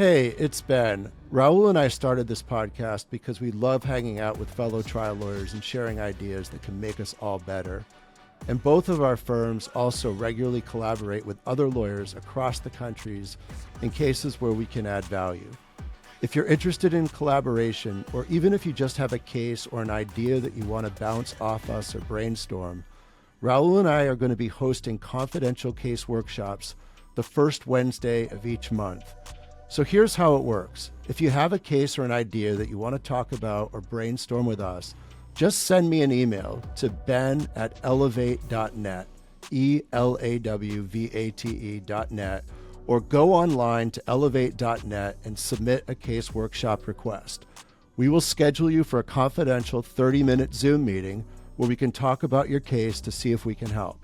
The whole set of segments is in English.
Hey, it's Ben. Rahul and I started this podcast because we love hanging out with fellow trial lawyers and sharing ideas that can make us all better. And both of our firms also regularly collaborate with other lawyers across the countries in cases where we can add value. If you're interested in collaboration, or even if you just have a case or an idea that you want to bounce off us or brainstorm, Rahul and I are going to be hosting confidential case workshops the first Wednesday of each month. So here's how it works. If you have a case or an idea that you want to talk about or brainstorm with us, just send me an email to ben@elawvate.net, ELAWVATE.net, or go online to elawvate.net and submit a case workshop request. We will schedule you for a confidential 30-minute Zoom meeting where we can talk about your case to see if we can help.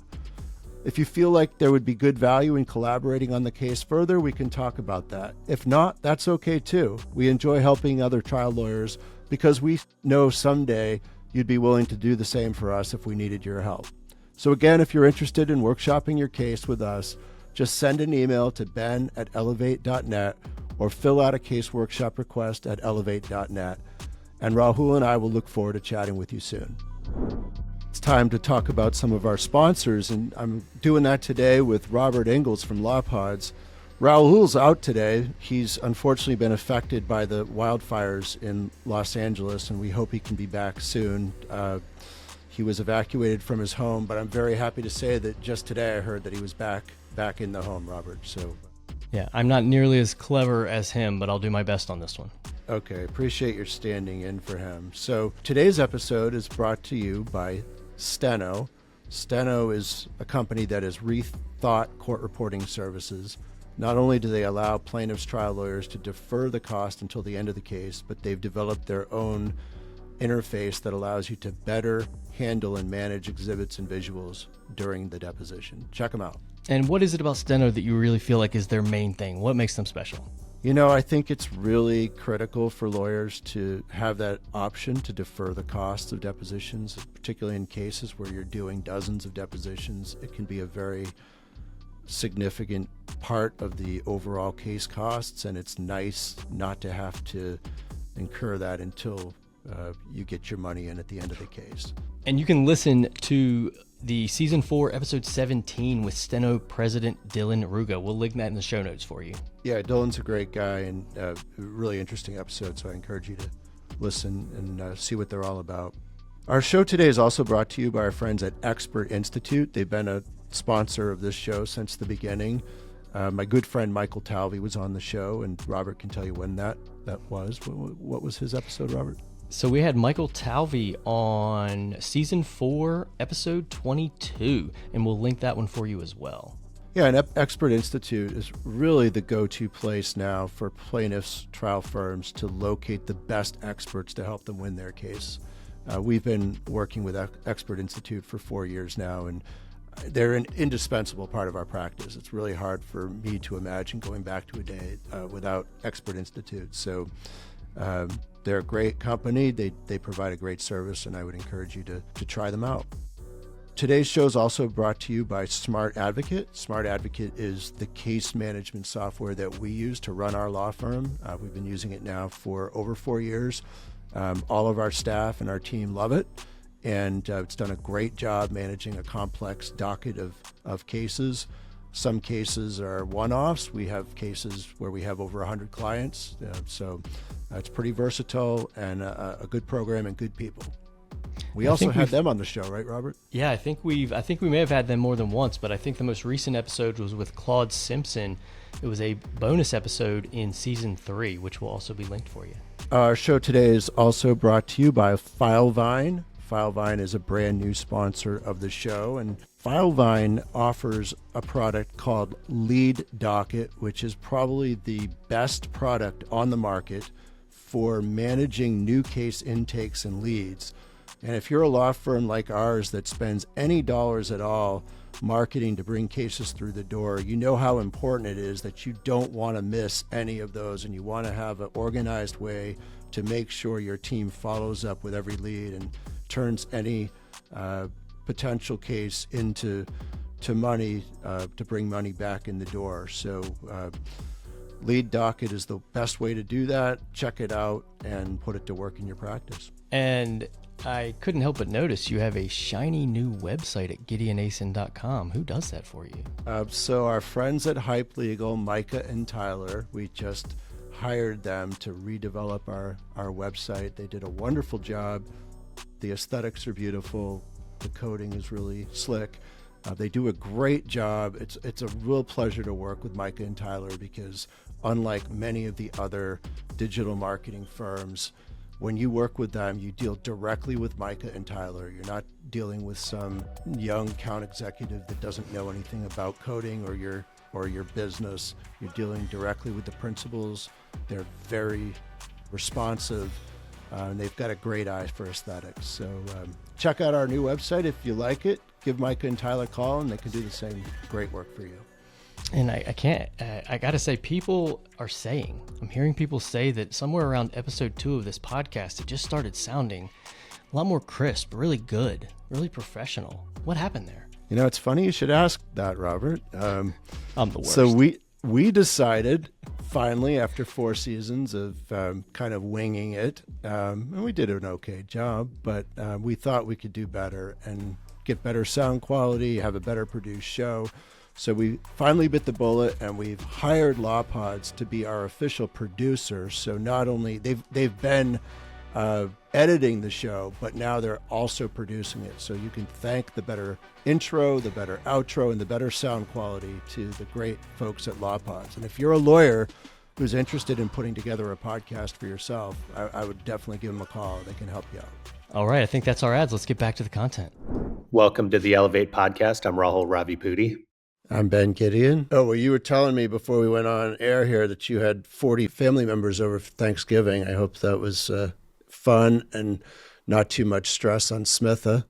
If you feel like there would be good value in collaborating on the case further, we can talk about that. If not, that's okay too. We enjoy helping other trial lawyers because we know someday you'd be willing to do the same for us if we needed your help. So again, if you're interested in workshopping your case with us, just send an email to ben@elawvate.net or fill out a case workshop request at elawvate.net. And Rahul and I will look forward to chatting with you soon. It's time to talk about some of our sponsors, and I'm doing that today with Robert Ingalls from Law Pods. Rahul's out today. He's unfortunately been affected by the wildfires in Los Angeles, and we hope he can be back soon. He was evacuated from his home, but I'm very happy to say that just today I heard that he was back in the home, Robert. So, yeah, I'm not nearly as clever as him, but I'll do my best on this one. Okay, appreciate your standing in for him. So today's episode is brought to you by Steno. Steno is a company that has rethought court reporting services. Not only do they allow plaintiffs' trial lawyers to defer the cost until the end of the case, but they've developed their own interface that allows you to better handle and manage exhibits and visuals during the deposition. Check them out. And what is it about Steno that you really feel like is their main thing? What makes them special? You know, I think it's really critical for lawyers to have that option to defer the costs of depositions, particularly in cases where you're doing dozens of depositions. It can be a very significant part of the overall case costs, and it's nice not to have to incur that until you get your money in at the end of the case. And you can listen to the Season 4, Episode 17 with Steno President Dylan Ruga. We'll link that in the show notes for you. Yeah, Dylan's a great guy and a really interesting episode, so I encourage you to listen and see what they're all about. Our show today is also brought to you by our friends at Expert Institute. They've been a sponsor of this show since the beginning. My good friend Michael Talvey was on the show, and Robert can tell you when that was. What was his episode, Robert? So we had Michael Talvey on Season 4, Episode 22, and we'll link that one for you as well. Yeah, and Expert Institute is really the go-to place now for plaintiffs' trial firms to locate the best experts to help them win their case. We've been working with Expert Institute for 4 years now, and they're an indispensable part of our practice. It's really hard for me to imagine going back to a day without Expert Institute. So they're a great company. They provide a great service, and I would encourage you to try them out. Today's show is also brought to you by Smart Advocate. Smart Advocate is the case management software that we use to run our law firm. We've been using it now for over 4 years. All of our staff and our team love it, and it's done a great job managing a complex docket of cases. Some cases are one-offs. We have cases where we have over 100 clients, so it's pretty versatile and a good program and good people. We also had them on the show, right, Robert? Yeah, I think we may have had them more than once, but I think the most recent episode was with Claude Simpson. It was a bonus episode in Season 3, which will also be linked for you. Our show today is also brought to you by Filevine. Filevine is a brand new sponsor of the show, and Filevine offers a product called Lead Docket, which is probably the best product on the market for managing new case intakes and leads. And if you're a law firm like ours that spends any dollars at all marketing to bring cases through the door, you know how important it is that you don't want to miss any of those, and you want to have an organized way to make sure your team follows up with every lead and turns any potential case into money to bring money back in the door. So Lead docket is the best way to do that. Check it out and put it to work in your practice. And I couldn't help but notice you have a shiny new website at GideonAsin.com. Who does that for you? So our friends at Hype Legal, Micah and Tyler, we just hired them to redevelop our website. They did a wonderful job. The aesthetics are beautiful. The coding is really slick. They do a great job. It's a real pleasure to work with Micah and Tyler because unlike many of the other digital marketing firms, when you work with them, you deal directly with Micah and Tyler. You're not dealing with some young account executive that doesn't know anything about coding or your business. You're dealing directly with the principals. They're very responsive. And they've got a great eye for aesthetics. So check out our new website if you like it. Give Micah and Tyler a call, and they can do the same great work for you. And I got to say, I'm hearing people say that somewhere around episode 2 of this podcast, it just started sounding a lot more crisp, really good, really professional. What happened there? You know, it's funny you should ask that, Robert. I'm the worst. So we decided finally after 4 seasons of kind of winging it, and we did an okay job, but we thought we could do better and get better sound quality, have a better produced show. So we finally bit the bullet, and we've hired Law Pods to be our official producer. So not only they've been editing the show, but now they're also producing it. So you can thank the better intro, the better outro, and the better sound quality to the great folks at Law Pods. And if you're a lawyer who's interested in putting together a podcast for yourself, I would definitely give them a call. They can help you out. All right, I think that's our ads. Let's get back to the content. Welcome to the Elawvate podcast. I'm Rahul Ravipudi. I'm Ben Gideon. Oh, well, you were telling me before we went on air here that you had 40 family members over for Thanksgiving. I hope that was fun and not too much stress on Smitha.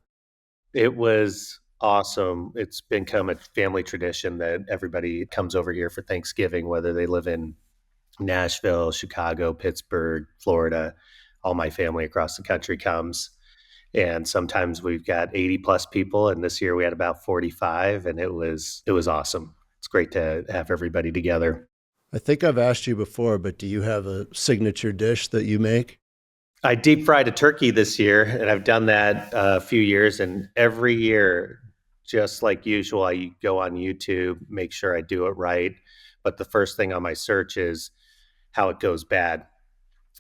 It was awesome. It's become a family tradition that everybody comes over here for Thanksgiving, whether they live in Nashville, Chicago, Pittsburgh, Florida. All my family across the country comes. And sometimes we've got 80 plus people. And this year we had about 45, and it was awesome. It's great to have everybody together. I think I've asked you before, but do you have a signature dish that you make? I deep fried a turkey this year, and I've done that a few years. And every year, just like usual, I go on YouTube, make sure I do it right. But the first thing on my search is how it goes bad.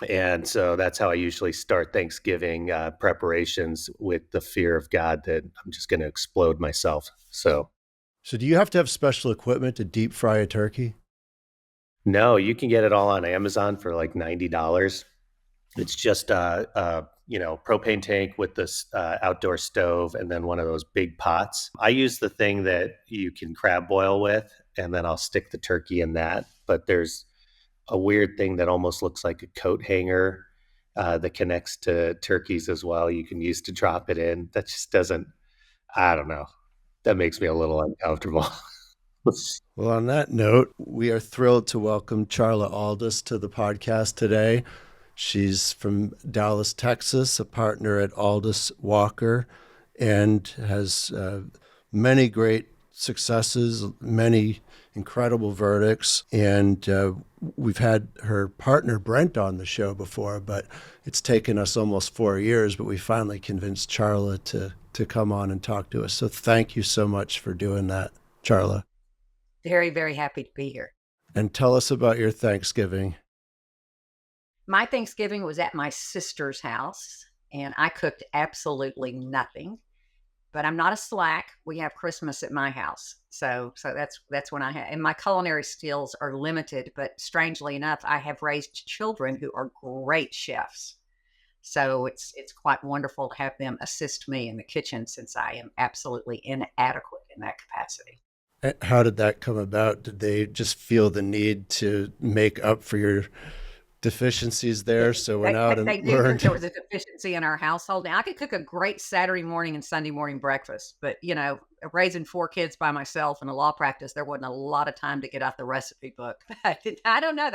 And so that's how I usually start Thanksgiving preparations, with the fear of God that I'm just going to explode myself. So do you have to have special equipment to deep fry a turkey? No, you can get it all on Amazon for like $90. It's just a propane tank with this outdoor stove and then one of those big pots. I use the thing that you can crab boil with, and then I'll stick the turkey in that. But there's a weird thing that almost looks like a coat hanger that connects to turkeys as well. You can use to drop it in. That just doesn't, I don't know. That makes me a little uncomfortable. Well, on that note, we are thrilled to welcome Charla Aldous to the podcast today. She's from Dallas, Texas, a partner at Aldous Walker, and has many great successes, many incredible verdicts. And we've had her partner Brent on the show before, but it's taken us almost 4 years, but we finally convinced Charla to come on and talk to us. So thank you so much for doing that, Charla. Very, very happy to be here. And tell us about your Thanksgiving. My Thanksgiving was at my sister's house, and I cooked absolutely nothing. But I'm not a slack. We have Christmas at my house. So that's when I have, and my culinary skills are limited, but strangely enough, I have raised children who are great chefs. So it's quite wonderful to have them assist me in the kitchen, since I am absolutely inadequate in that capacity. How did that come about? Did they just feel the need to make up for your deficiencies there? So went out and learned. There was a deficiency in our household. Now, I could cook a great Saturday morning and Sunday morning breakfast, but raising 4 kids by myself in a law practice, there wasn't a lot of time to get out the recipe book. I don't know.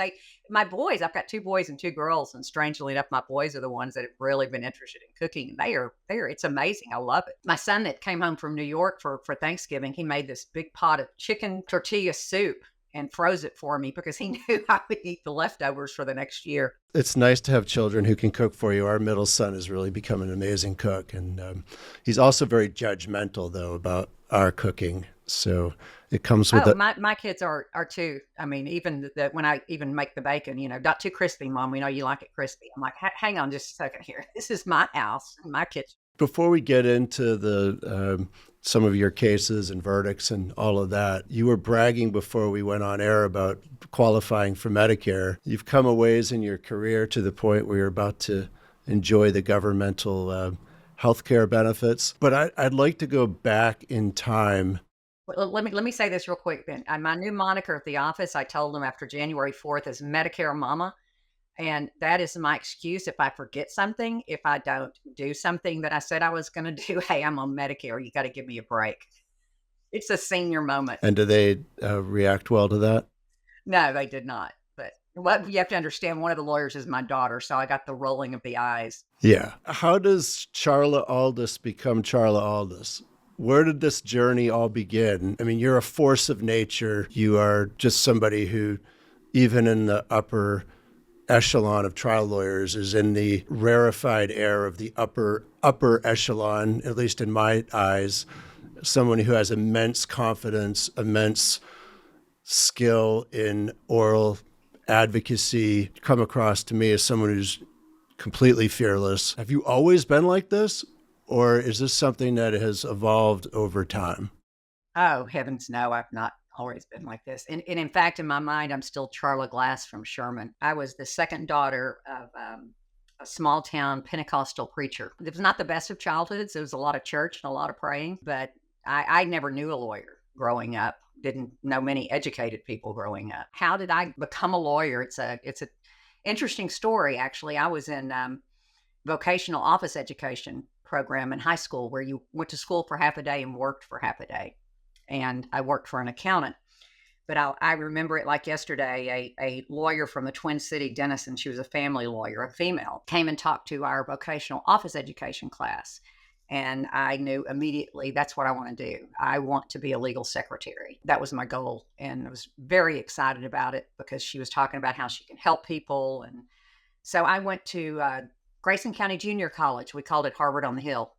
My boys, I've got 2 boys and 2 girls, and strangely enough, my boys are the ones that have really been interested in cooking. It's amazing. I love it. My son that came home from New York for Thanksgiving, he made this big pot of chicken tortilla soup. and froze it for me because he knew I would eat the leftovers for the next year. It's nice to have children who can cook for you. Our middle son has really become an amazing cook. And he's also very judgmental, though, about our cooking. So it comes with my kids are too. I mean, even when I even make the bacon, not too crispy, Mom. We know you like it crispy. I'm like, hang on just a second here. This is my house, my kitchen. Before we get into the some of your cases and verdicts and all of that, you were bragging before we went on air about qualifying for Medicare. You've come a ways in your career to the point where you're about to enjoy the governmental health care benefits. But I'd like to go back in time. Well, let me say this real quick then. My new moniker at the office, I told them after January 4th, is Medicare Mama. And that is my excuse if I forget something, if I don't do something that I said I was going to do. Hey, I'm on Medicare. You got to give me a break. It's a senior moment. And do they react well to that? No, they did not. But what you have to understand, one of the lawyers is my daughter, so I got the rolling of the eyes. Yeah. How does Charla Aldous become Charla Aldous? Where did this journey all begin? I mean, you're a force of nature. You are just somebody who, even in the upper echelon of trial lawyers, is in the rarefied air of the upper echelon, at least in my eyes, someone who has immense confidence, immense skill in oral advocacy, come across to me as someone who's completely fearless. Have you always been like this, or is this something that has evolved over time? Oh, heavens, no, I've not always been like this. And in fact, in my mind, I'm still Charla Glass from Sherman. I was the second daughter of a small town Pentecostal preacher. It was not the best of childhoods. There was a lot of church and a lot of praying, but I never knew a lawyer growing up. Didn't know many educated people growing up. How did I become a lawyer? It's a interesting story, actually. I was in vocational office education program in high school where you went to school for half a day and worked for half a day. And I worked for an accountant. But I remember it like yesterday. A lawyer from the Twin City, Denison, she was a family lawyer, a female, came and talked to our vocational office education class. And I knew immediately that's what I want to do. I want to be a legal secretary. That was my goal. And I was very excited about it because she was talking about how she can help people. And so I went to Grayson County Junior College. We called it Harvard on the Hill.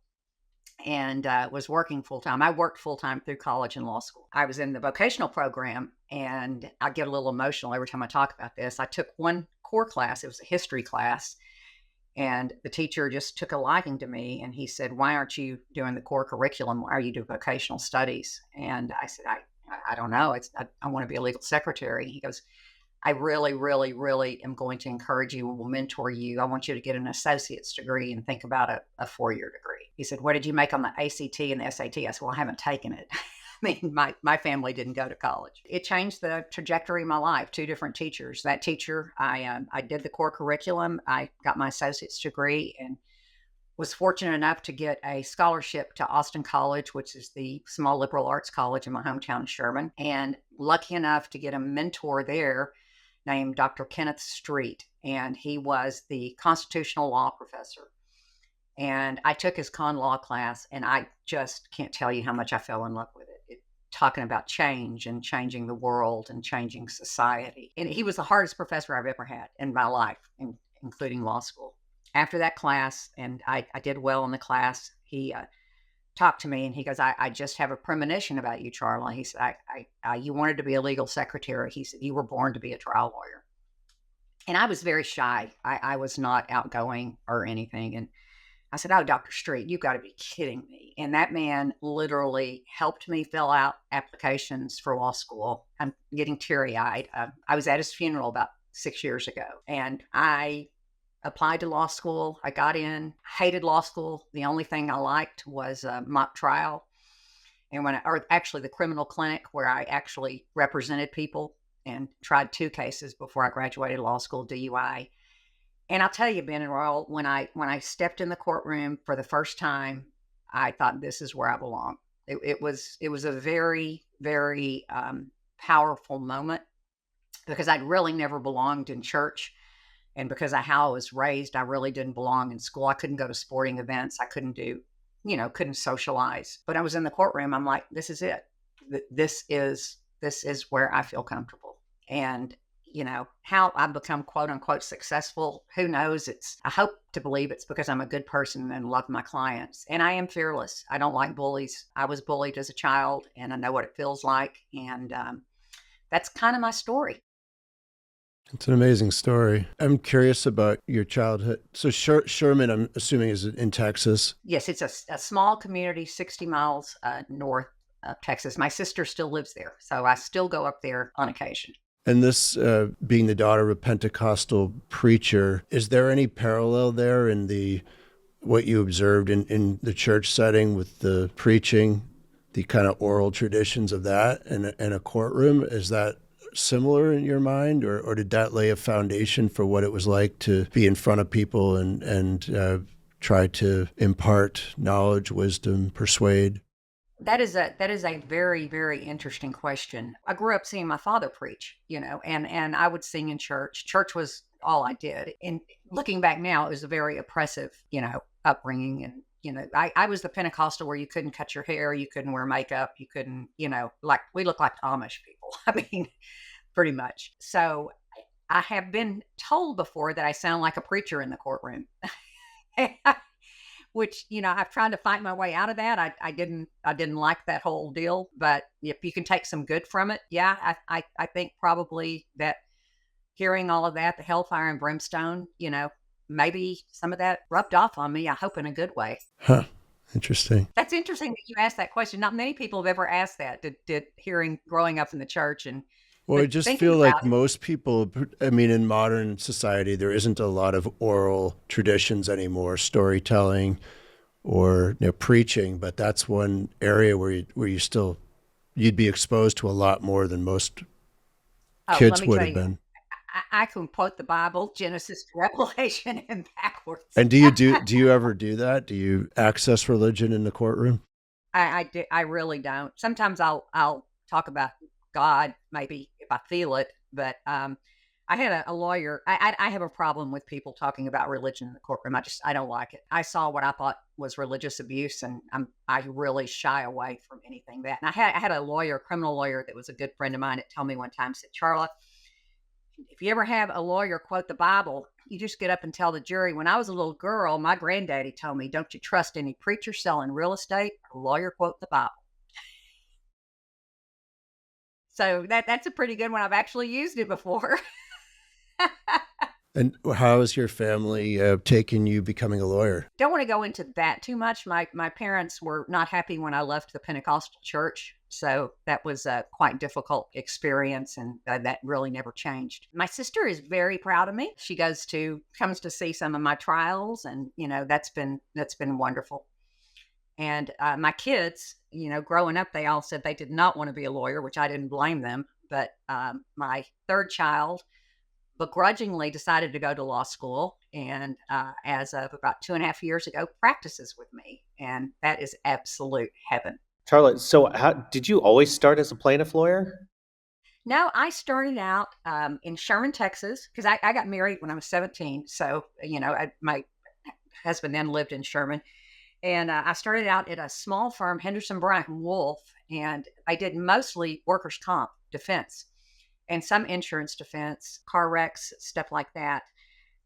And was working full-time. I worked full-time through college and law school. I was in the vocational program, and I get a little emotional every time I talk about this. I took one core class. It was a history class, and the teacher just took a liking to me, and he said, why aren't you doing the core curriculum? Why are you doing vocational studies? And I said, I don't know. I want to be a legal secretary. He goes, I really, really, really am going to encourage you and will mentor you. I want you to get an associate's degree and think about a 4-year degree. He said, what did you make on the ACT and the SAT? I said, well, I haven't taken it. I mean, my family didn't go to college. It changed the trajectory of my life. 2 different teachers. That teacher, I did the core curriculum. I got my associate's degree and was fortunate enough to get a scholarship to Austin College, which is the small liberal arts college in my hometown, Sherman, and lucky enough to get a mentor there named Dr. Kenneth Street, and he was the constitutional law professor. And I took his con law class, and I just can't tell you how much I fell in love with it. Talking about change and changing the world and changing society. And he was the hardest professor I've ever had in my life, including law school. After that class, and I did well in the class, he talked to me and he goes, I just have a premonition about you, Charla. He said, you wanted to be a legal secretary. He said, you were born to be a trial lawyer. And I was very shy. I was not outgoing or anything. And I said, oh, Dr. Street, you've got to be kidding me. And that man literally helped me fill out applications for law school. I'm getting teary-eyed. I was at his funeral about 6 years ago, and I applied to law school. I got in, hated law school. The only thing I liked was mock trial. And actually the criminal clinic where I actually represented people and tried 2 cases before I graduated law school, DUI. And I'll tell you, Ben and Rahul, when I stepped in the courtroom for the first time, I thought this is where I belong. It was a very, very powerful moment because I'd really never belonged in church. And because of how I was raised, I really didn't belong in school. I couldn't go to sporting events. I couldn't couldn't socialize. But I was in the courtroom. I'm like, this is it. This is this is where I feel comfortable. And, how I've become quote unquote successful, who knows? I hope to believe it's because I'm a good person and love my clients. And I am fearless. I don't like bullies. I was bullied as a child and I know what it feels like. And that's kind of my story. It's an amazing story. I'm curious about your childhood. So Sherman, I'm assuming, is in Texas. Yes, it's a small community, 60 miles north of Texas. My sister still lives there, so I still go up there on occasion. And this, being the daughter of a Pentecostal preacher, is there any parallel there in what you observed in the church setting with the preaching, the kind of oral traditions of that, and a courtroom? Is that similar in your mind, or did that lay a foundation for what it was like to be in front of people and try to impart knowledge, wisdom, persuade? That is a very, very interesting question. I grew up seeing my father preach, and I would sing in church. Church was all I did. And looking back now, it was a very oppressive, upbringing. And, I was the Pentecostal where you couldn't cut your hair, you couldn't wear makeup, you couldn't, like we look like Amish people. I mean, pretty much. So I have been told before that I sound like a preacher in the courtroom. Which, I've tried to fight my way out of that. I didn't like that whole deal, but if you can take some good from it, yeah, I think probably that hearing all of that, the hellfire and brimstone, maybe some of that rubbed off on me. I hope in a good way. Huh. Interesting. That's interesting that you asked that question. Not many people have ever asked that. Did hearing growing up in the church and. Well, I just feel like most people, in modern society, there isn't a lot of oral traditions anymore, storytelling or preaching, but that's one area where you'd be exposed to a lot more than most kids would have been. I can quote the Bible, Genesis to Revelation, and backwards. And do you ever do that? Do you access religion in the courtroom? I really don't. Sometimes I'll talk about God, maybe if I feel it, but I had a lawyer. I have a problem with people talking about religion in the courtroom. I don't like it. I saw what I thought was religious abuse, and I really shy away from anything that. And I had a criminal lawyer that was a good friend of mine that told me one time, said, Charla, if you ever have a lawyer quote the Bible, you just get up and tell the jury, when I was a little girl, my granddaddy told me, don't you trust any preacher selling real estate or lawyer quote the Bible. So that's a pretty good one. I've actually used it before. And how is your family taking you becoming a lawyer? Don't want to go into that too much. My parents were not happy when I left the Pentecostal church. So that was a quite difficult experience, and that really never changed. My sister is very proud of me. She comes to see some of my trials, and that's been wonderful. And my kids, growing up, they all said they did not want to be a lawyer, which I didn't blame them. But my third child begrudgingly decided to go to law school, and as of about 2.5 years ago, practices with me. And that is absolute heaven. Charla, so how did you always start as a plaintiff lawyer? No, I started out in Sherman, Texas, because I got married when I was 17. So, my husband then lived in Sherman. And I started out at a small firm, Henderson, Bryant, and Wolf, and I did mostly workers' comp defense and some insurance defense, car wrecks, stuff like that.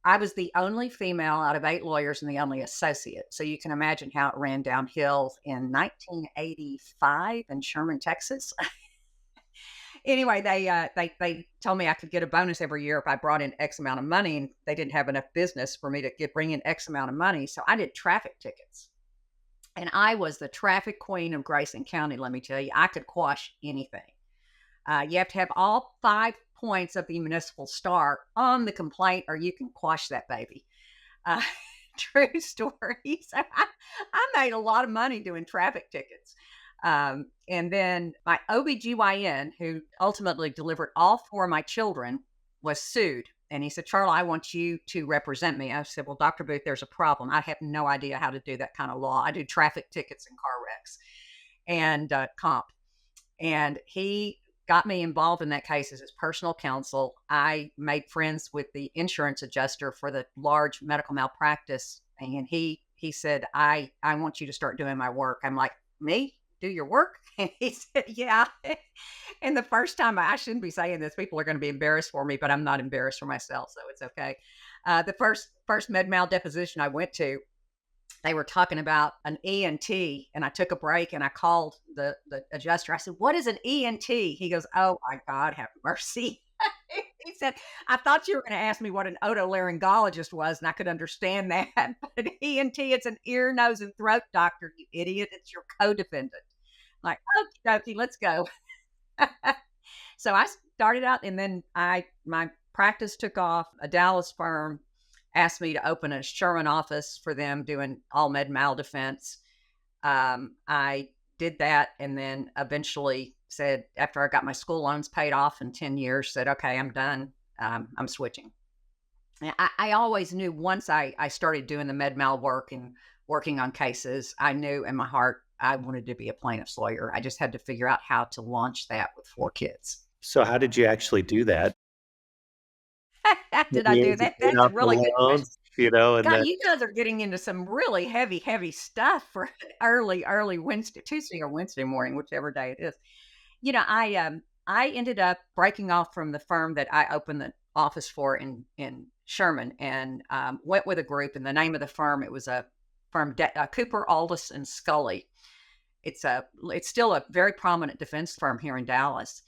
I was the only female out of 8 lawyers and the only associate. So you can imagine how it ran downhill in 1985 in Sherman, Texas. Anyway, they told me I could get a bonus every year if I brought in X amount of money, and they didn't have enough business for me to bring in X amount of money. So I did traffic tickets. And I was the traffic queen of Grayson County, let me tell you. I could quash anything. You have to have all 5 points of the municipal star on the complaint, or you can quash that baby. True story. So I made a lot of money doing traffic tickets. And then my OBGYN, who ultimately delivered all 4 of my children, was sued. And he said, Charla, I want you to represent me. I said, well, Dr. Booth, there's a problem. I have no idea how to do that kind of law. I do traffic tickets and car wrecks and comp. And he got me involved in that case as his personal counsel. I made friends with the insurance adjuster for the large medical malpractice. And he said, I want you to start doing my work. I'm like, me? do your work? And he said, yeah. And the first time, I shouldn't be saying this, people are going to be embarrassed for me, but I'm not embarrassed for myself, so it's okay. The first med mal deposition I went to, they were talking about an ENT, and I took a break and I called the adjuster. I said, what is an ENT? He goes, oh my God, have mercy. He said, I thought you were going to ask me what an otolaryngologist was, and I could understand that. But an ENT, it's an ear, nose, and throat doctor, you idiot. It's your co-defendant. I'm like, okie dokie, let's go. So I started out, and then my practice took off. A Dallas firm asked me to open a Sherman office for them doing all med mal defense. I did that, and then eventually said, after I got my school loans paid off in 10 years, said, okay, I'm done. I'm switching. And I always knew once I started doing the med mal work and working on cases, I knew in my heart I wanted to be a plaintiff's lawyer. I just had to figure out how to launch that with 4 kids. So how did you actually do that? Did I do that? That's a really good question. And God, then, you guys are getting into some really heavy stuff for early Tuesday or Wednesday morning, whichever day it is. I ended up breaking off from the firm that I opened the office for in Sherman, and went with a group. And the name of the firm, it was a firm, Cooper, Aldous, and Scully. It's still a very prominent defense firm here in Dallas.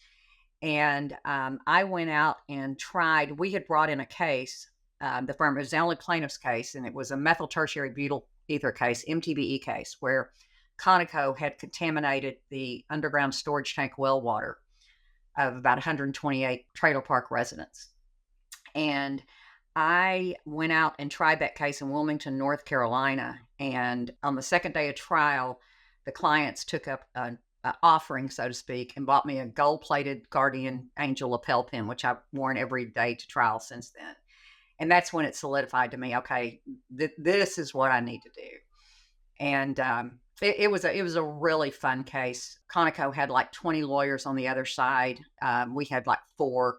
And I went out and tried. We had brought in a case. The firm, it was the only plaintiff's case, and it was a methyl tertiary butyl ether case, MTBE case, where Conoco had contaminated the underground storage tank well water of about 128 trailer park residents. And I went out and tried that case in Wilmington, North Carolina. And on the second day of trial, the clients took up an offering, so to speak, and bought me a gold-plated Guardian Angel lapel pin, which I've worn every day to trial since then. And that's when it solidified to me, okay, this is what I need to do. And it was a really fun case. Conoco had like 20 lawyers on the other side. We had like 4.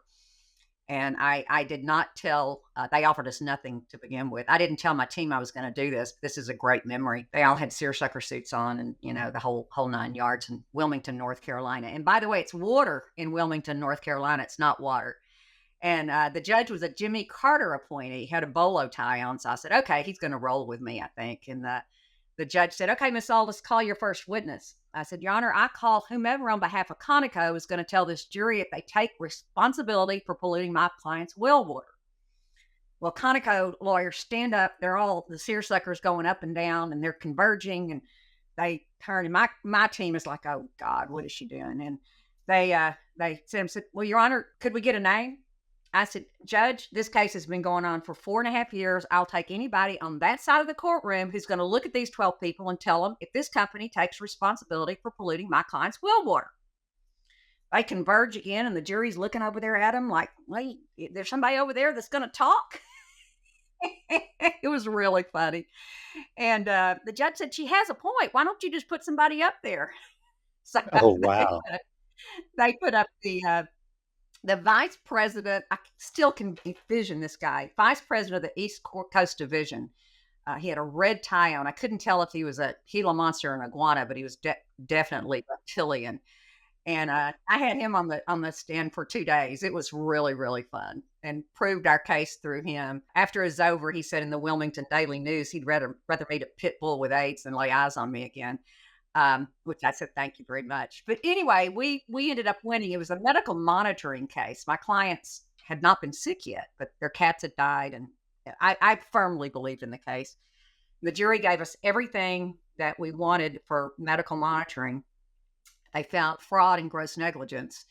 And I did not tell, they offered us nothing to begin with. I didn't tell my team I was going to do this. This is a great memory. They all had seersucker suits on, and, the whole 9 yards, in Wilmington, North Carolina. And by the way, it's water in Wilmington, North Carolina. It's not water. And the judge was a Jimmy Carter appointee. He had a bolo tie on. So I said, okay, he's going to roll with me, I think. And the judge said, okay, Miss Aldous, call your first witness. I said, Your Honor, I call whomever on behalf of Conoco is going to tell this jury if they take responsibility for polluting my client's well water. Well, Conoco lawyers stand up. They're all, the seersuckers going up and down, and they're converging, and they turn. And my team is like, oh, God, what is she doing? And they said, well, Your Honor, could we get a name? I said, Judge, this case has been going on for 4.5 years. I'll take anybody on that side of the courtroom who's going to look at these 12 people and tell them if this company takes responsibility for polluting my client's well water. They converge again, and the jury's looking over there at them like, wait, there's somebody over there that's going to talk? It was really funny. And the judge said, she has a point. Why don't you just put somebody up there? So oh, wow. They put up the vice president. I still can envision this guy, vice president of the East Coast Division. He had a red tie on. I couldn't tell if he was a Gila monster or an iguana, but he was definitely reptilian. And I had him on the stand for 2 days. It was really, really fun, and proved our case through him. After it was over, he said in the Wilmington Daily News he'd rather meet a pit bull with AIDS than lay eyes on me again. Which I said, thank you very much. But anyway, we ended up winning. It was a medical monitoring case. My clients had not been sick yet, but their cats had died. And I firmly believed in the case. The jury gave us everything that we wanted for medical monitoring. They found fraud and gross negligence.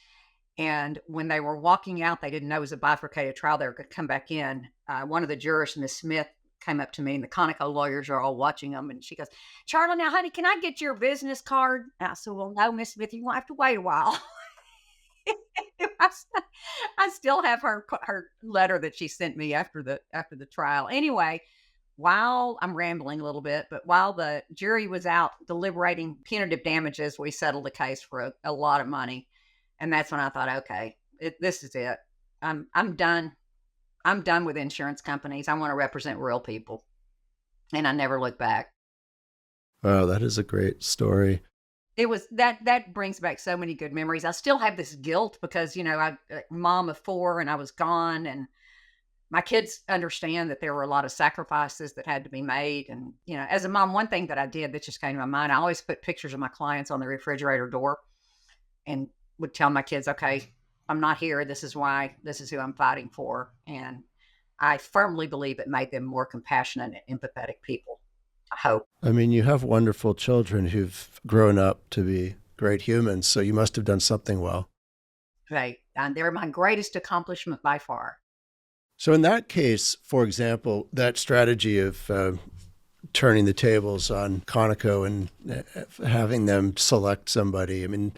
And when they were walking out, they didn't know it was a bifurcated trial. They were going to come back in. One of the jurors, Miss Smith, came up to me, and the Conoco lawyers are all watching them. And she goes, Charla, now, honey, can I get your business card? And I said, well, no, Miss Smith, you won't have to wait a while. I still have her letter that she sent me after the trial. Anyway, while I'm rambling a little bit, but while the jury was out deliberating punitive damages, we settled the case for a lot of money. And that's when I thought, okay, this is it. I'm done. I'm done with insurance companies. I want to represent real people. And I never looked back. Wow, that is a great story. it was that brings back so many good memories. I still have this guilt because, I mom of 4 and I was gone, and my kids understand that there were a lot of sacrifices that had to be made. And, as a mom, one thing that I did that just came to my mind, I always put pictures of my clients on the refrigerator door and would tell my kids, okay, I'm not here. This is why, this is who I'm fighting for. And I firmly believe it made them more compassionate and empathetic people. I hope. I mean, you have wonderful children who've grown up to be great humans, so you must have done something well. Right. And they're my greatest accomplishment by far. So in that case, for example, that strategy of turning the tables on Conoco and having them select somebody, I mean,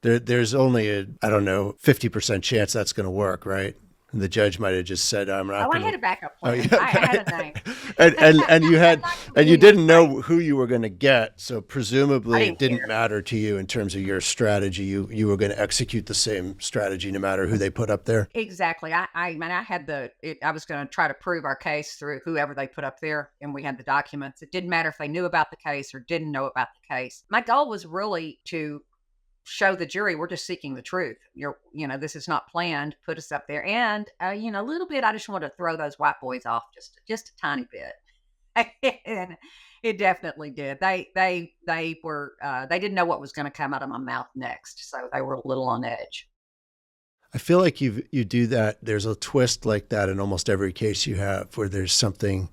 there's only a, 50% chance that's going to work, right? And the judge might have just said, "I'm not." I had a backup plan. Yeah, I had a name. and you didn't know who you were going to get, so presumably it didn't care. matter to you in terms of your strategy. You were going to execute the same strategy no matter who they put up there. Exactly. I was going to try to prove our case through whoever they put up there, and we had the documents. It didn't matter if they knew about the case or didn't know about the case. My goal was really to show the jury we're just seeking the truth. This is not planned. Put us up there, and a little bit. I just want to throw those white boys off just a tiny bit, and it definitely did. They were they didn't know what was going to come out of my mouth next, so they were a little on edge. I feel like you do that. There's a twist like that in almost every case you have, where there's something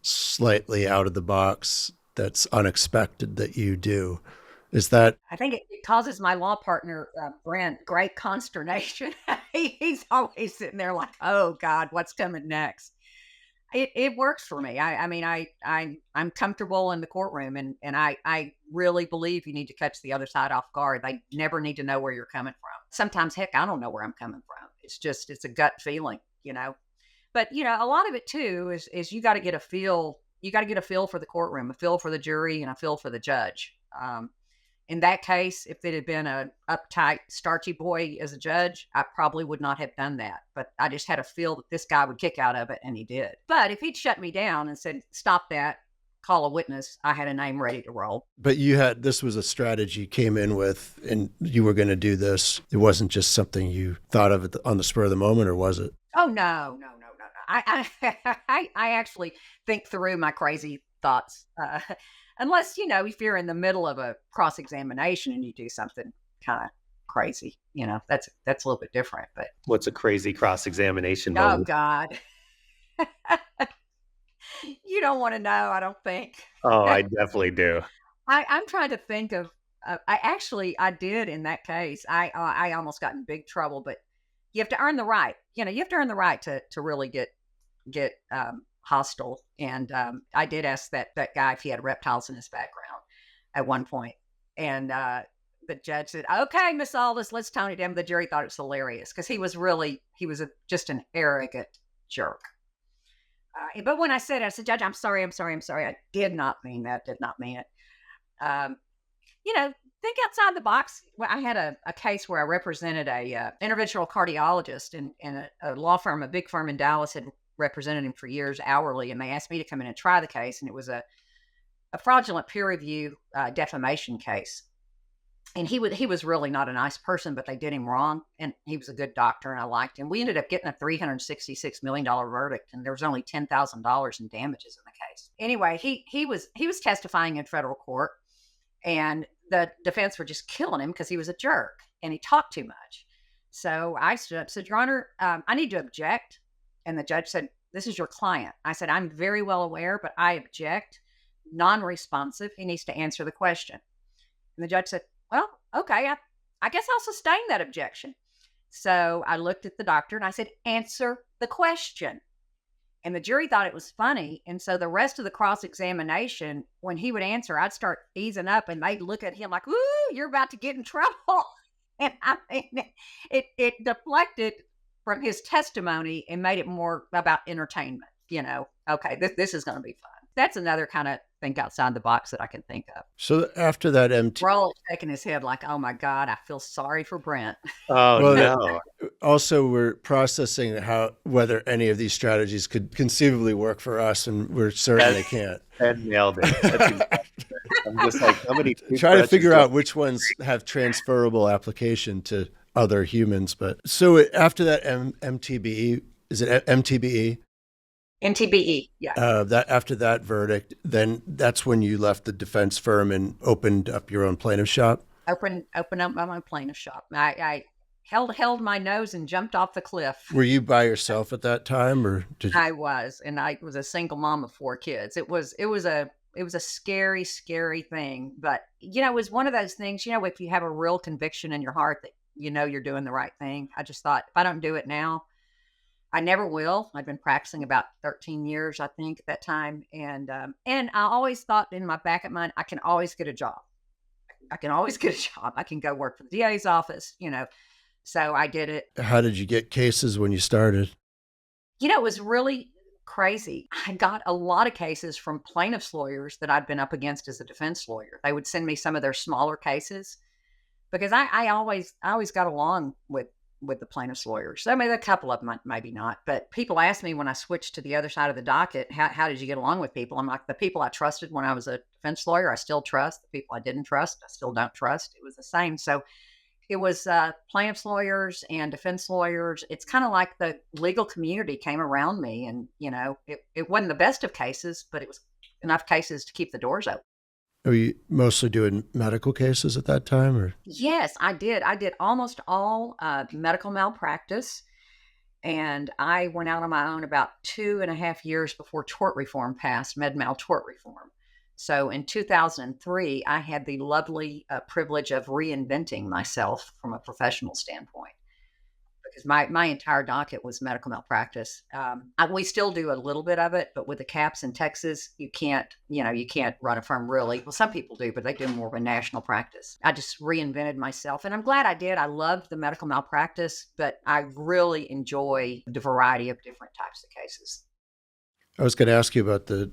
slightly out of the box that's unexpected that you do. Is that? I think it causes my law partner, Brent, great consternation. He's always sitting there like, oh God, what's coming next? It works for me. I'm comfortable in the courtroom, and I really believe you need to catch the other side off guard. They never need to know where you're coming from. Sometimes, heck, I don't know where I'm coming from. It's a gut feeling, but a lot of it too is you got to get a feel. You got to get a feel for the courtroom, a feel for the jury, and a feel for the judge. In that case, if it had been a uptight, starchy boy as a judge, I probably would not have done that. But I just had a feel that this guy would kick out of it, and he did. But if he'd shut me down and said, stop that, call a witness, I had a name ready to roll. But this was a strategy you came in with, and you were going to do this. It wasn't just something you thought of on the spur of the moment, or was it? Oh, no. I actually think through my crazy thoughts. Unless, if you're in the middle of a cross-examination and you do something kind of crazy, that's a little bit different. But what's a crazy cross-examination oh moment? God, you don't want to know. I don't think. Oh, I definitely do. I'm trying to think of. I did in that case. I almost got in big trouble, but you have to earn the right. You have to earn the right to really get hostile. And I did ask that guy if he had reptiles in his background at one point. And the judge said, okay, Miss Aldous, let's tone it down. The jury thought it was hilarious because he was just an arrogant jerk. But when I said it, I said, Judge, I'm sorry. I did not mean that. Did not mean it. Think outside the box. Well, I had a case where I represented a interventional cardiologist in a law firm, a big firm in Dallas, had represented him for years hourly, and they asked me to come in and try the case, and it was a fraudulent peer review defamation case. And he was really not a nice person, but they did him wrong, and he was a good doctor, and I liked him. We ended up getting a $366 million verdict, and there was only $10,000 in damages in the case. Anyway, he was testifying in federal court, and the defense were just killing him because he was a jerk, and he talked too much. So I stood up and said, Your Honor, I need to object. And the judge said, this is your client. I said, I'm very well aware, but I object. Non-responsive. He needs to answer the question. And the judge said, well, okay, I guess I'll sustain that objection. So I looked at the doctor and I said, answer the question. And the jury thought it was funny. And so the rest of the cross-examination, when he would answer, I'd start easing up and they'd look at him like, ooh, you're about to get in trouble. And I mean, it deflected from his testimony and made it more about entertainment. Okay, this is going to be fun. That's another kind of think outside the box that I can think of. So after that Rahul shaking his head like, oh my God, I feel sorry for Brent. Oh, well, no. Also, we're processing whether any of these strategies could conceivably work for us, and we certainly can't. Ed nailed it. I'm just like, how many Try to toothbrushes figure do out which ones have transferable application to other humans. But so after that MTBE, is it MTBE? NTBE, yeah. That after that verdict, then that's when you left the defense firm and opened up your own plaintiff shop. Open up my plaintiff shop. I held my nose and jumped off the cliff. Were you by yourself at that time, or did you? I was, and I was a single mom of 4 kids. It was a scary, scary thing, but it was one of those things. If you have a real conviction in your heart that you're doing the right thing. I just thought, if I don't do it now, I never will. I'd been practicing about 13 years, I think, at that time, and I always thought in my back of mind, I can always get a job. I can always get a job. I can go work for the DA's office, So I did it. How did you get cases when you started? It was really crazy. I got a lot of cases from plaintiffs' lawyers that I'd been up against as a defense lawyer. They would send me some of their smaller cases because I always got along with the plaintiffs' lawyers. I mean, a couple of them, maybe not, but people ask me when I switched to the other side of the docket, how did you get along with people? I'm like, the people I trusted when I was a defense lawyer, I still trust. The people I didn't trust, I still don't trust. It was the same. So it was plaintiffs' lawyers and defense lawyers. It's kind of like the legal community came around me, and it wasn't the best of cases, but it was enough cases to keep the doors open. Were you mostly doing medical cases at that time, or? Yes, I did. I did almost all medical malpractice, and I went out on my own about 2.5 years before tort reform passed, med-mal tort reform. So in 2003, I had the lovely privilege of reinventing myself from a professional standpoint, because my entire docket was medical malpractice. We still do a little bit of it, but with the caps in Texas, you can't run a firm really. Well, some people do, but they do more of a national practice. I just reinvented myself, and I'm glad I did. I loved the medical malpractice, but I really enjoy the variety of different types of cases. I was going to ask you about the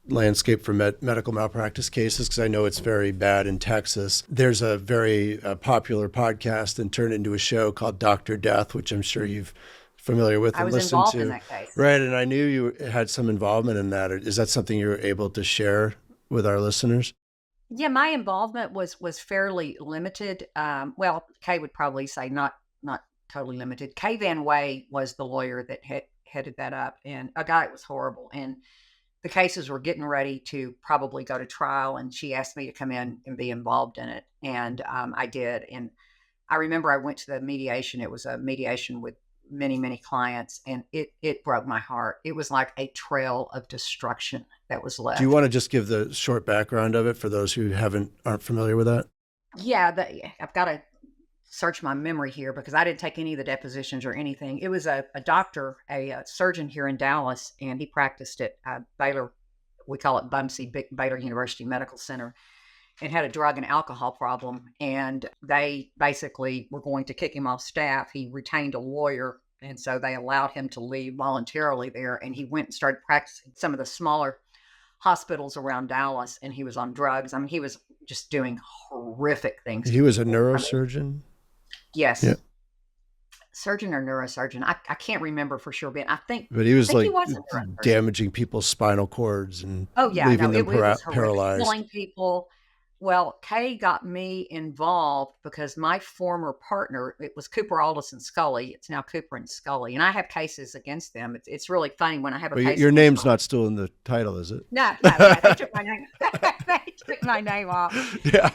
landscape for medical malpractice cases, because I know it's very bad in Texas. There's a very popular podcast and turned into a show called Dr. Death, which I'm sure you're familiar with. I and was listened involved to. in that case. Right, and I knew you had some involvement in that. Is that something you're able to share with our listeners? Yeah, my involvement was fairly limited. Well, Kay would probably say not totally limited. Kay Van Way was the lawyer that headed that up, and a guy, it was horrible. And the cases were getting ready to probably go to trial, and she asked me to come in and be involved in it. And I did. And I remember I went to the mediation. It was a mediation with many, many clients, and it broke my heart. It was like a trail of destruction that was left. Do you want to just give the short background of it for those who aren't familiar with that? Yeah, I've got to search my memory here because I didn't take any of the depositions or anything. It was a doctor, a surgeon here in Dallas, and he practiced at Baylor. We call it BUMC, Baylor University Medical Center, and had a drug and alcohol problem. And they basically were going to kick him off staff. He retained a lawyer, and so they allowed him to leave voluntarily there. And he went and started practicing some of the smaller hospitals around Dallas, and he was on drugs. I mean, he was just doing horrific things. He was a neurosurgeon? Yes. Yeah. Surgeon or neurosurgeon. I can't remember for sure, but I think. But he was like he was a neurosurgeon. Damaging people's spinal cords and leaving them it was paralyzed. Killing people. Well, Kay got me involved because my former partner, it was Cooper Aldous and Scully. It's now Cooper and Scully, and I have cases against them. It's really funny when I have a case. Your name's not still in the title, is it? No, they took my name. They took my name off. Yeah.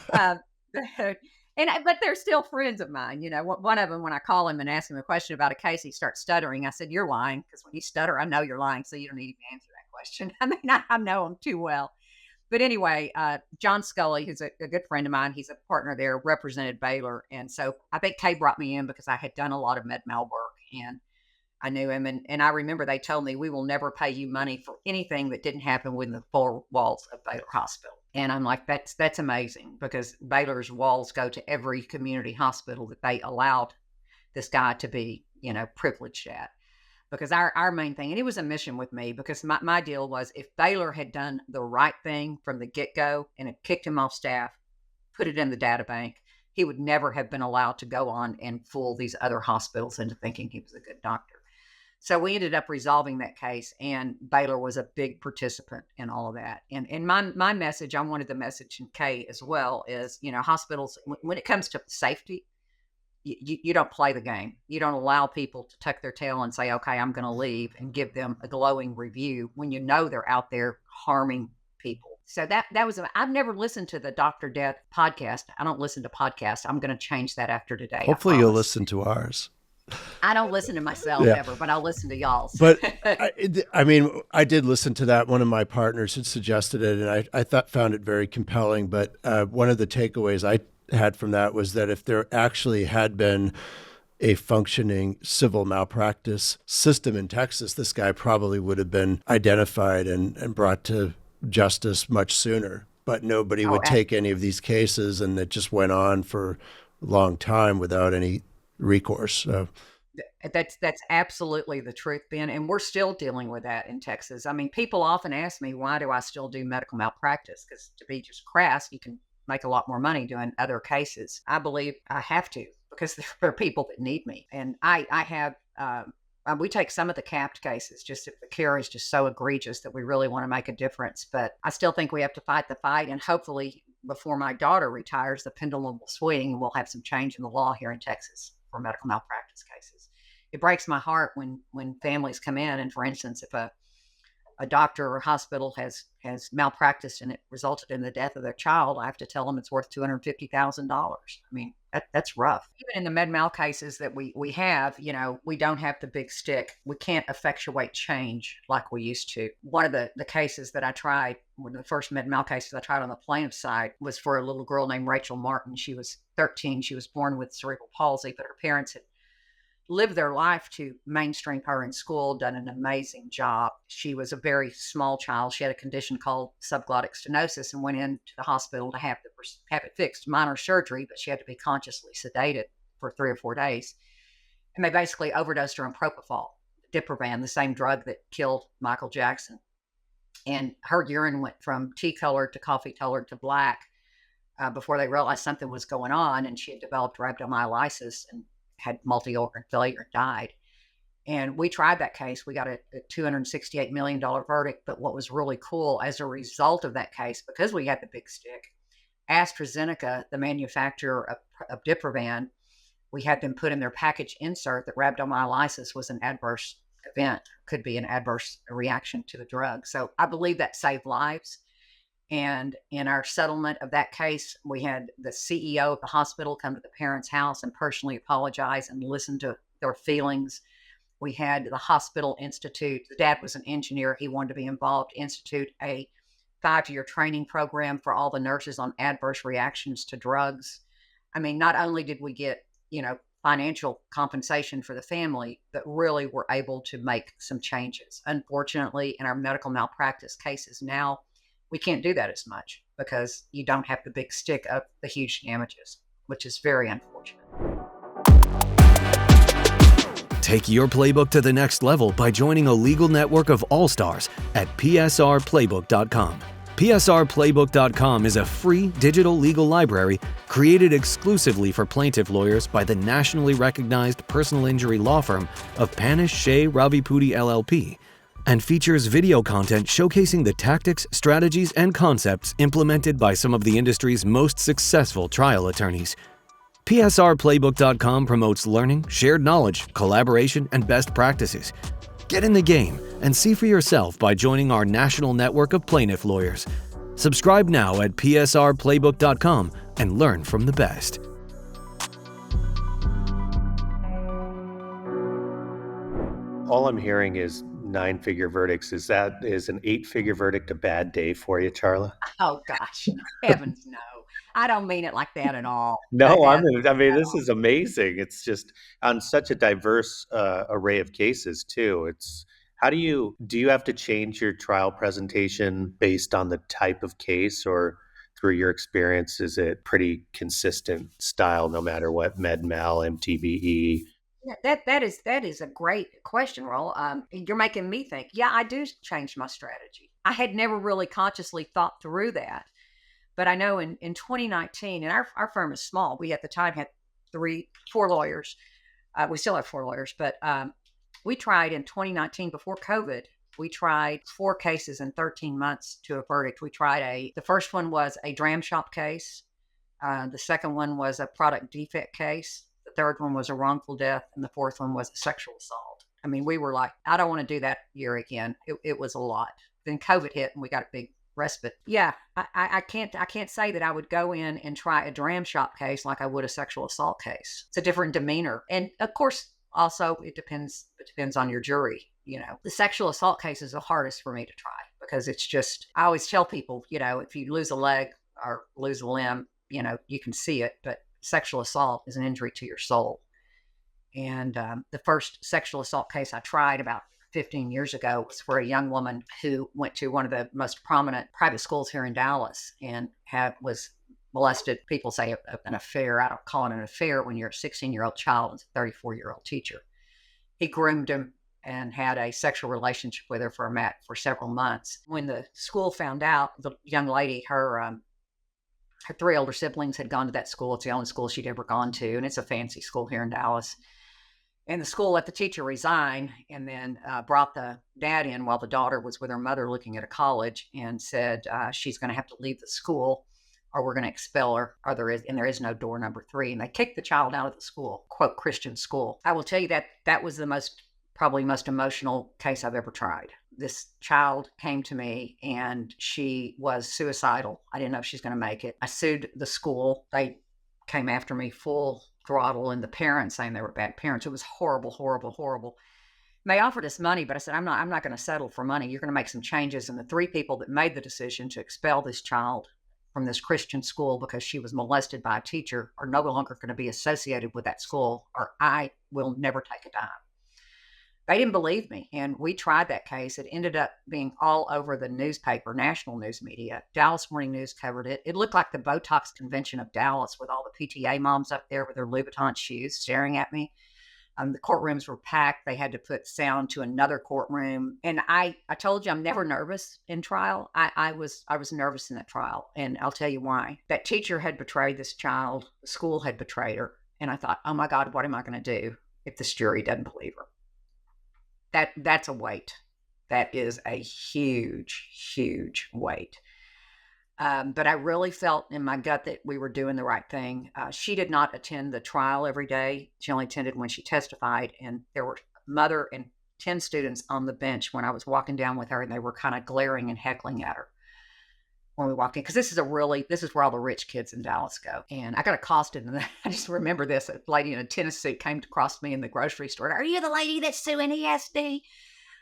But they're still friends of mine. One of them, when I call him and ask him a question about a case, he starts stuttering. I said, "You're lying," because when you stutter, I know you're lying, so you don't need to answer that question. I mean, I know him too well. But anyway, John Scully, who's a good friend of mine, he's a partner there, represented Baylor. And so I think Kay brought me in because I had done a lot of med-mal work, and I knew him. And I remember they told me, we will never pay you money for anything that didn't happen within the four walls of Baylor Hospital. And I'm like, that's amazing, because Baylor's walls go to every community hospital that they allowed this guy to be, privileged at. Because our main thing, and it was a mission with me, because my deal was, if Baylor had done the right thing from the get-go and had kicked him off staff, put it in the data bank, he would never have been allowed to go on and fool these other hospitals into thinking he was a good doctor. So we ended up resolving that case, and Baylor was a big participant in all of that. And my message, I wanted the message in Kay as well, is, hospitals, when it comes to safety, you don't play the game. You don't allow people to tuck their tail and say, okay, I'm going to leave, and give them a glowing review when they're out there harming people. So that was, I've never listened to the Dr. Death podcast. I don't listen to podcasts. I'm going to change that after today. Hopefully you'll listen to ours. I don't listen to myself ever, but I'll listen to y'all's. But I did listen to that. One of my partners had suggested it, and I found it very compelling. But one of the takeaways I had from that was that if there actually had been a functioning civil malpractice system in Texas, this guy probably would have been identified and brought to justice much sooner. But nobody would take any of these cases, and it just went on for a long time without any recourse. So that's absolutely the truth, Ben. And we're still dealing with that in Texas. I mean, people often ask me, why do I still do medical malpractice? Because to be just crass, you can make a lot more money doing other cases. I believe I have to, because there are people that need me. And I have, we take some of the capped cases just if the care is just so egregious that we really want to make a difference. But I still think we have to fight the fight. And hopefully before my daughter retires, the pendulum will swing and we'll have some change in the law here in Texas for medical malpractice cases. It breaks my heart when families come in, and for instance, if a doctor or hospital has malpracticed and it resulted in the death of their child, I have to tell them it's worth $250,000. I mean, that's rough. Even in the med mal cases that we have, we don't have the big stick. We can't effectuate change like we used to. One of the cases that I tried, one of the first med mal cases I tried on the plaintiff side, was for a little girl named Rachel Martin. She was 13. She was born with cerebral palsy, but her parents had lived their life to mainstream her in school, done an amazing job. She was a very small child. She had a condition called subglottic stenosis and went into the hospital to have it fixed, minor surgery, but she had to be consciously sedated for 3 or 4 days. And they basically overdosed her on propofol, Diprovan, the same drug that killed Michael Jackson. And her urine went from tea-colored to coffee-colored to black before they realized something was going on, and she had developed rhabdomyolysis and had multi-organ failure and died. And we tried that case. We got a $268 million verdict. But what was really cool as a result of that case, because we had the big stick, AstraZeneca, the manufacturer of Diprovan, we had them put in their package insert that rhabdomyolysis was an adverse event, could be an adverse reaction to the drug. So I believe that saved lives. And in our settlement of that case, we had the CEO of the hospital come to the parents' house and personally apologize and listen to their feelings. We had the hospital institute. The dad was an engineer. He wanted to be involved, institute a 5-year training program for all the nurses on adverse reactions to drugs. I mean, not only did we get, financial compensation for the family, but really were able to make some changes. Unfortunately, in our medical malpractice cases now, we can't do that as much because you don't have the big stick of the huge damages, which is very unfortunate. Take your playbook to the next level by joining a legal network of all-stars at psrplaybook.com. psrplaybook.com is a free digital legal library created exclusively for plaintiff lawyers by the nationally recognized personal injury law firm of Panish Shea Ravipudi LLP, and features video content showcasing the tactics, strategies, and concepts implemented by some of the industry's most successful trial attorneys. PSRplaybook.com promotes learning, shared knowledge, collaboration, and best practices. Get in the game and see for yourself by joining our national network of plaintiff lawyers. Subscribe now at PSRplaybook.com and learn from the best. All I'm hearing is 9-figure verdicts. Is an 8-figure verdict a bad day for you, Charla? Oh gosh, heavens no. I don't mean it like that at all. No, this is amazing. It's just on such a diverse array of cases too. Do you have to change your trial presentation based on the type of case, or through your experience, is it pretty consistent style no matter what, med mal, MTBE? Yeah, that is a great question, Rahul. You're making me think. Yeah, I do change my strategy. I had never really consciously thought through that. But I know in 2019, and our firm is small. We at the time had 4 lawyers. We still have 4 lawyers, but We tried in 2019 before COVID. We tried 4 cases in 13 months to a verdict. The first one was a dram shop case. The second one was a product defect case. The third one was a wrongful death. And the fourth one was a sexual assault. I mean, we were like, I don't want to do that year again. It was a lot. Then COVID hit and we got a big respite. Yeah, I can't say that I would go in and try a dram shop case like I would a sexual assault case. It's a different demeanor. And of course, also it depends on your jury. The sexual assault case is the hardest for me to try because it's just, I always tell people, if you lose a leg or lose a limb, you can see it, but sexual assault is an injury to your soul. And the first sexual assault case I tried about 15 years ago was for a young woman who went to one of the most prominent private schools here in Dallas and was molested. People say an affair. I don't call it an affair when you're a 16-year-old child and a 34-year-old teacher. He groomed him and had a sexual relationship with her for several months. When the school found out, the young lady, her 3 older siblings had gone to that school. It's the only school she'd ever gone to, and it's a fancy school here in Dallas. And the school let the teacher resign and then brought the dad in while the daughter was with her mother looking at a college and said she's going to have to leave the school or we're going to expel her, or there is no door number 3. And they kicked the child out of the school, quote, Christian school. I will tell you that was the probably most emotional case I've ever tried. This child came to me and she was suicidal. I didn't know if she was going to make it. I sued the school. They came after me full throttle, and the parents saying they were bad parents. It was horrible, horrible, horrible. They offered us money, but I said, I'm not going to settle for money. You're going to make some changes. And the 3 people that made the decision to expel this child from this Christian school because she was molested by a teacher are no longer going to be associated with that school, or I will never take a dime. They didn't believe me, and we tried that case. It ended up being all over the newspaper, national news media. Dallas Morning News covered it. It looked like the Botox convention of Dallas with all the PTA moms up there with their Louboutin shoes staring at me. The courtrooms were packed. They had to put sound to another courtroom. And I told you I'm never nervous in trial. I was nervous in that trial, and I'll tell you why. That teacher had betrayed this child. The school had betrayed her. And I thought, oh my God, what am I going to do if this jury doesn't believe her? That's a weight. That is a huge, huge weight. But I really felt in my gut that we were doing the right thing. She did not attend the trial every day. She only attended when she testified. And there were a mother and 10 students on the bench when I was walking down with her, and they were kind of glaring and heckling at her when we walked in. Because this is where all the rich kids in Dallas go. And I got accosted, and I just remember this. A lady in a tennis suit came across me in the grocery store. Are you the lady that's suing ESD?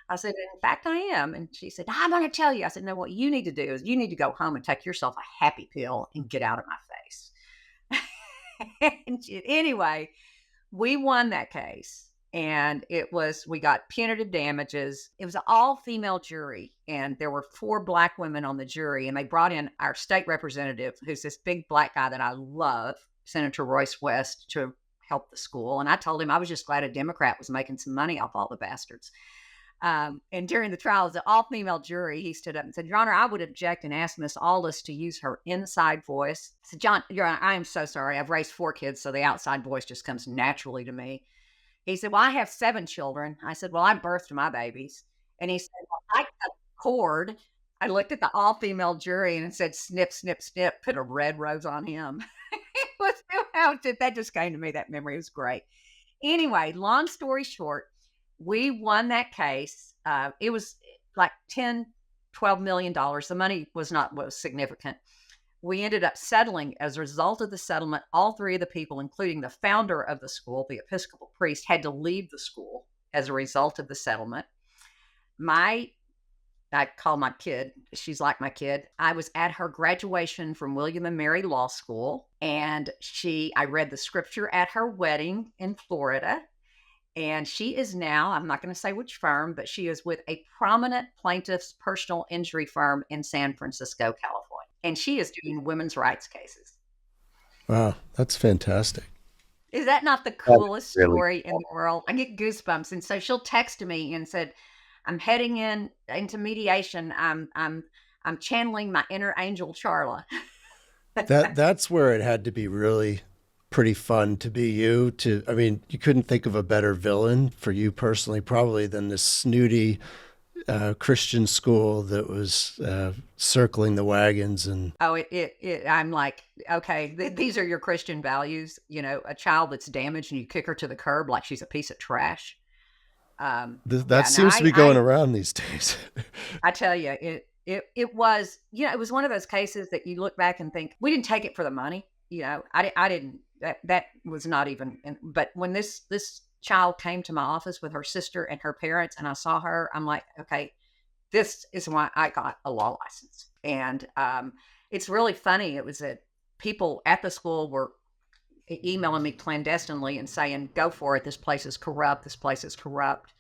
I said, in fact, I am. And she said, I'm going to tell you. I said, no, what you need to do is you need to go home and take yourself a happy pill and get out of my face. Anyway, we won that case. And we got punitive damages. It was an all-female jury, and there were 4 black women on the jury, and they brought in our state representative, who's this big black guy that I love, Senator Royce West, to help the school. And I told him I was just glad a Democrat was making some money off all the bastards. And during the trial, as an all-female jury, he stood up and said, Your Honor, I would object and ask Miss Aldous to use her inside voice. I said, Your Honor, I am so sorry. I've raised 4 kids, so the outside voice just comes naturally to me. He said, well, I have 7 children. I said, well, I birthed my babies. And he said, well, I cut the cord. I looked at the all-female jury and said, snip, snip, snip, put a red rose on him. That just came to me, that memory. It was great. Anyway, long story short, we won that case. It was like $12 million. The money was significant. We ended up settling as a result of the settlement. All 3 of the people, including the founder of the school, the Episcopal priest, had to leave the school as a result of the settlement. I call my kid, she's like my kid. I was at her graduation from William and Mary Law School, and I read the scripture at her wedding in Florida. And she is now, I'm not going to say which firm, but she is with a prominent plaintiff's personal injury firm in San Francisco, California. And she is doing women's rights cases. Wow, that's fantastic. Is that not the coolest story in the world? I get goosebumps. And so she'll text me and said, I'm heading into mediation. I'm channeling my inner angel, Charla. That's where it had to be really pretty fun to be you. I mean, you couldn't think of a better villain for you personally, probably, than this snooty Christian school that was circling the wagons. And Oh, I'm like, okay, these are your Christian values. You know, a child that's damaged and you kick her to the curb like she's a piece of trash. that seems to be going around these days. I tell you, it was, you know, it was one of those cases that you look back and think, we didn't take it for the money. You know, I didn't, that was not even, but when this child came to my office with her sister and her parents and I saw her, I'm like, okay, this is why I got a law license. And it's really funny. It was that people at the school were emailing me clandestinely and saying, go for it. This place is corrupt. This place is corrupt.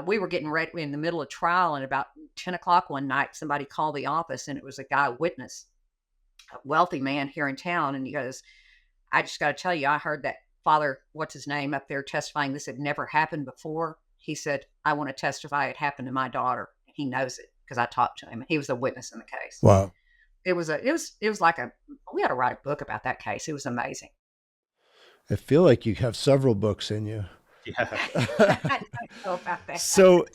We were getting ready in the middle of trial, and about 10 o'clock one night, somebody called the office, and it was a guy witness, a wealthy man here in town. And he goes, I just got to tell you, I heard that father, what's his name, up there testifying. This had never happened before. He said, I want to testify it happened to my daughter. He knows it because I talked to him. He was a witness in the case. Wow. It was like we had to write a book about that case. It was amazing. I feel like you have several books in you. Yeah. I don't know about that. So,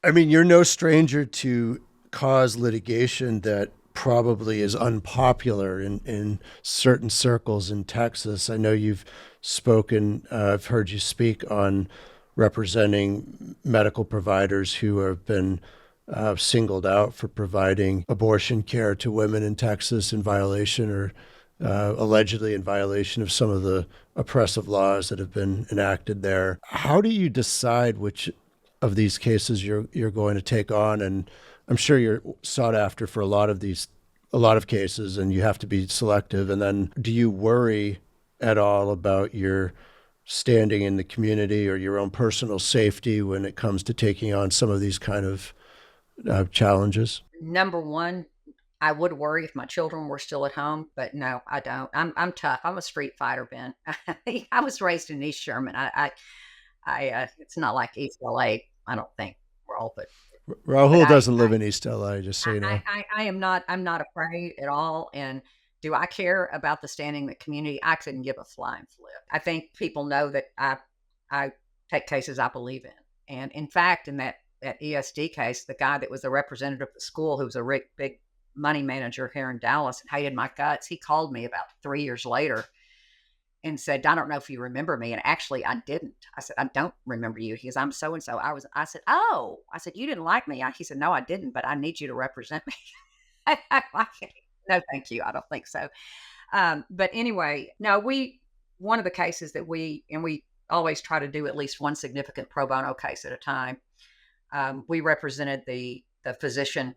I mean, you're no stranger to cause litigation that probably is unpopular in certain circles in Texas. I know you've spoken, I've heard you speak on representing medical providers who have been singled out for providing abortion care to women in Texas in violation or allegedly in violation of some of the oppressive laws that have been enacted there. How do you decide which of these cases you're going to take on? And I'm sure you're sought after for a lot of cases, and you have to be selective. And then do you worry at all about your standing in the community or your own personal safety when it comes to taking on some of these kind of challenges? Number one, I would worry if my children were still at home, but no, I don't. I'm tough. I'm a street fighter, Ben. I was raised in East Sherman. It's not like East LA. I don't think we're all, but Rahul doesn't live in East LA, just so you know. I'm not afraid at all. And do I care about the standing in the community? I couldn't give a flying flip. I think people know that I take cases I believe in. And in fact, in that ESD case, the guy that was the representative of the school, who was a big money manager here in Dallas and hated my guts, he called me about 3 years later and said, I don't know if you remember me. And actually, I didn't. I said, I don't remember you. He goes, I'm so-and-so. I said, oh. I said, you didn't like me. He said, no, I didn't, but I need you to represent me. No, thank you. I don't think so. But anyway, no, one of the cases that we always try to do at least one significant pro bono case at a time. We represented the physician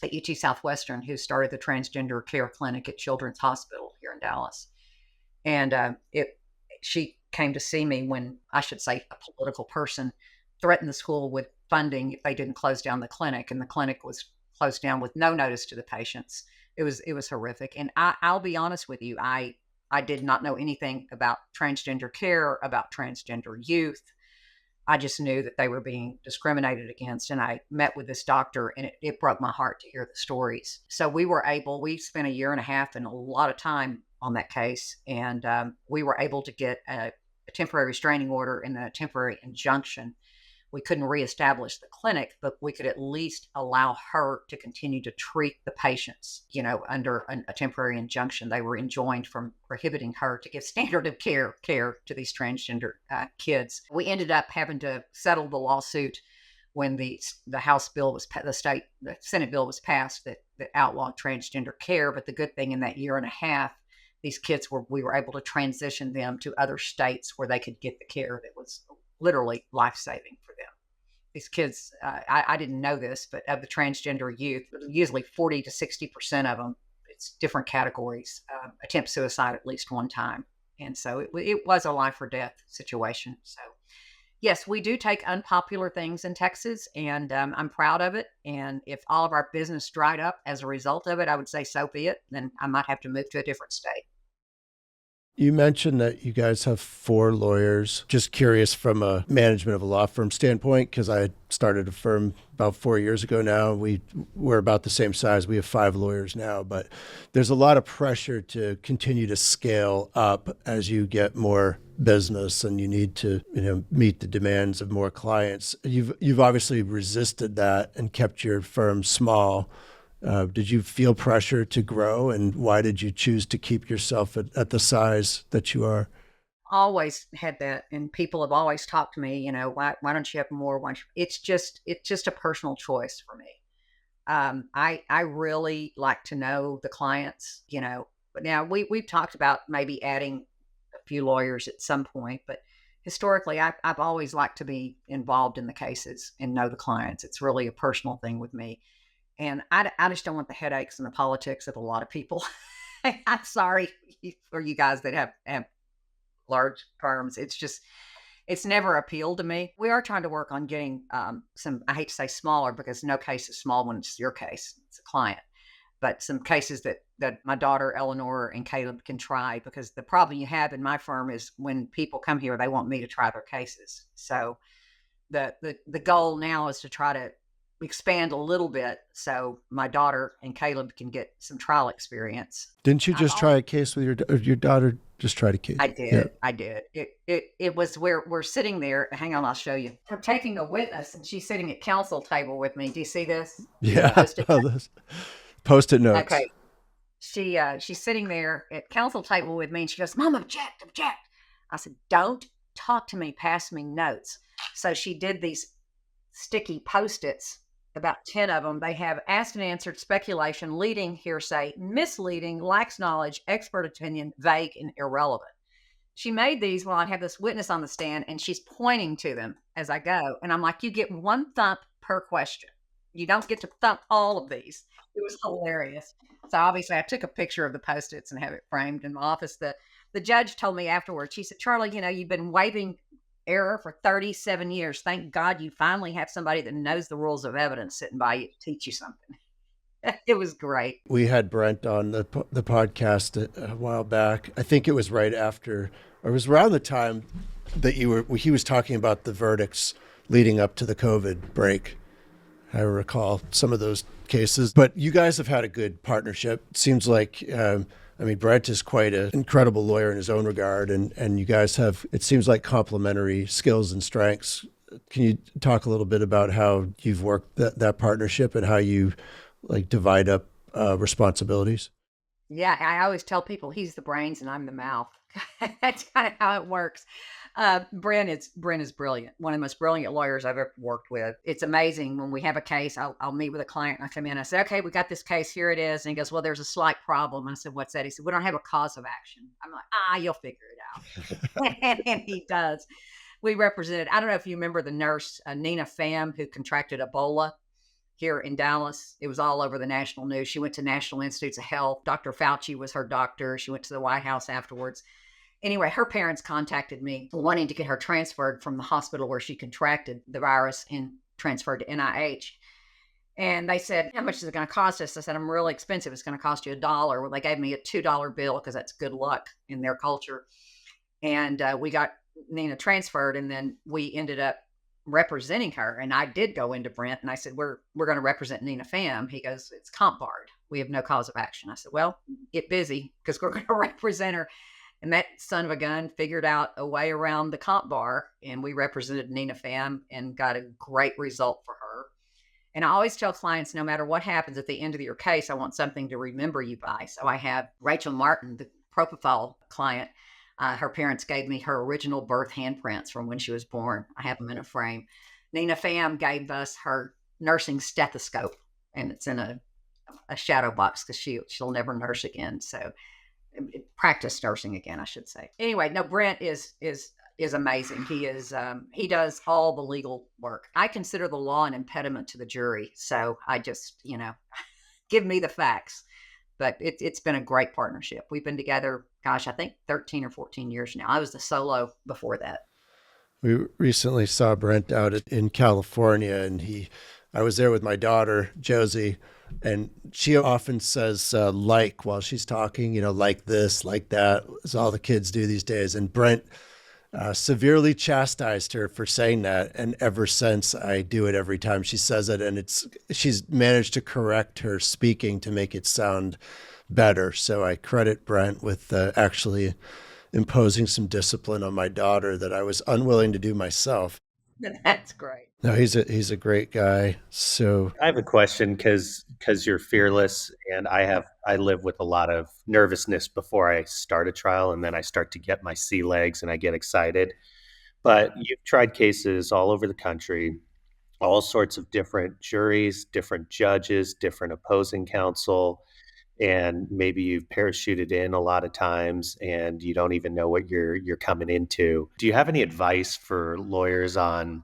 at UT Southwestern who started the transgender care clinic at Children's Hospital here in Dallas. And she came to see me when, I should say, a political person threatened the school with funding if they didn't close down the clinic. And the clinic was closed down with no notice to the patients. It was horrific. And I'll be honest with you, I did not know anything about transgender care, about transgender youth. I just knew that they were being discriminated against. And I met with this doctor, and it broke my heart to hear the stories. So we spent a year and a half and a lot of time on that case. And we were able to get a temporary restraining order and then a temporary injunction. We couldn't reestablish the clinic, but we could at least allow her to continue to treat the patients, under a temporary injunction. They were enjoined from prohibiting her to give standard of care to these transgender kids. We ended up having to settle the lawsuit when the House bill was, the Senate bill was passed that outlawed transgender care. But the good thing in that year and a half, these kids we were able to transition them to other states where they could get the care that was literally life-saving for them. These kids, I didn't know this, but of the transgender youth, usually 40 to 60% of them, it's different categories, attempt suicide at least one time. And so it was a life or death situation. So yes, we do take unpopular things in Texas, and I'm proud of it. And if all of our business dried up as a result of it, I would say so be it. Then I might have to move to a different state. You mentioned that you guys have 4 lawyers. Just curious from a management of a law firm standpoint, because I started a firm about 4 years ago now. We're about the same size. We have 5 lawyers now, but there's a lot of pressure to continue to scale up as you get more business and you need to, meet the demands of more clients. You've obviously resisted that and kept your firm small. Did you feel pressure to grow, and why did you choose to keep yourself at the size that you are? Always had that, and people have always talked to me, why don't you have more? It's just a personal choice for me. I really like to know the clients, but now we've talked about maybe adding a few lawyers at some point, but historically I've always liked to be involved in the cases and know the clients. It's really a personal thing with me. And I just don't want the headaches and the politics of a lot of people. I'm sorry for you guys that have large firms. It's never appealed to me. We are trying to work on getting some, I hate to say smaller, because no case is small when it's your case. It's a client. But some cases that my daughter, Eleanor, and Caleb can try, because the problem you have in my firm is when people come here, they want me to try their cases. So the goal now is to try to expand a little bit so my daughter and Caleb can get some trial experience. Didn't you just try a case with your daughter? Just tried a case. I did. Yeah. I did. It was where we're sitting there. Hang on, I'll show you. I'm taking a witness, and she's sitting at counsel table with me. Do you see this? Yeah. Post-it notes. Okay. She's sitting there at counsel table with me, and she goes, "Mom, object." I said, "Don't talk to me. Pass me notes." So she did these sticky Post-its. About 10 of them. They have asked and answered, speculation, leading, hearsay, misleading, lacks knowledge, expert opinion, vague, and irrelevant. She made these while I have this witness on the stand, and she's pointing to them as I go. And I'm like, you get 1 thump per question. You don't get to thump all of these. It was hilarious. So obviously I took a picture of the Post-its and have it framed in my office. The judge told me afterwards, she said, "Charla, you've been waiving error for 37 years. Thank God you finally have somebody that knows the rules of evidence sitting by you to teach you something." It was great. We had Brent on the podcast a while back. I think it was right after, or it was around the time that he was talking about the verdicts leading up to the COVID break. I recall some of those cases, but you guys have had a good partnership. It seems like, Brent is quite an incredible lawyer in his own regard, and you guys have, it seems like, complementary skills and strengths. Can you talk a little bit about how you've worked that partnership and how you divide up responsibilities? Yeah, I always tell people he's the brains and I'm the mouth. That's kind of how it works. Brent is brilliant. One of the most brilliant lawyers I've ever worked with. It's amazing when we have a case, I'll meet with a client and I come in, I say, "Okay, we got this case, here it is." And he goes, "Well, there's a slight problem." And I said, "What's that?" He said, "We don't have a cause of action." I'm like, "You'll figure it out." and he does. We represented, I don't know if you remember the nurse, Nina Pham, who contracted Ebola here in Dallas. It was all over the national news. She went to National Institutes of Health. Dr. Fauci was her doctor. She went to the White House afterwards. Anyway, her parents contacted me wanting to get her transferred from the hospital where she contracted the virus and transferred to NIH. And they said, "How much is it going to cost us?" I said, "I'm really expensive. It's going to cost you $1." Well, they gave me a $2 bill because that's good luck in their culture. And we got Nina transferred, and then we ended up representing her. And I did go into Brent and I said, we're going to represent Nina Pham. He goes, "It's comp barred. We have no cause of action." I said, "Well, get busy because we're going to represent her." And that son of a gun figured out a way around the comp bar, and we represented Nina Pham and got a great result for her. And I always tell clients, no matter what happens at the end of your case, I want something to remember you by. So I have Rachel Martin, the propofol client. Her parents gave me her original birth handprints from when she was born. I have them in a frame. Nina Pham gave us her nursing stethoscope, and it's in a shadow box because she'll never nurse again. So practice nursing again, I should say. Anyway, no, Brent is amazing. He does all the legal work. I consider the law an impediment to the jury. So I just, give me the facts. But it's been a great partnership. We've been together, I think 13 or 14 years now. I was the solo before that. We recently saw Brent out in California, and I was there with my daughter, Josie. And she often says like while she's talking, like this, like that, as all the kids do these days. And Brent severely chastised her for saying that. And ever since, I do it every time she says it. And she's managed to correct her speaking to make it sound better. So I credit Brent with actually imposing some discipline on my daughter that I was unwilling to do myself. That's great. No, he's a great guy. So I have a question because you're fearless, and I live with a lot of nervousness before I start a trial, and then I start to get my sea legs and I get excited. But you've tried cases all over the country, all sorts of different juries, different judges, different opposing counsel, and maybe you've parachuted in a lot of times and you don't even know what you're coming into. Do you have any advice for lawyers on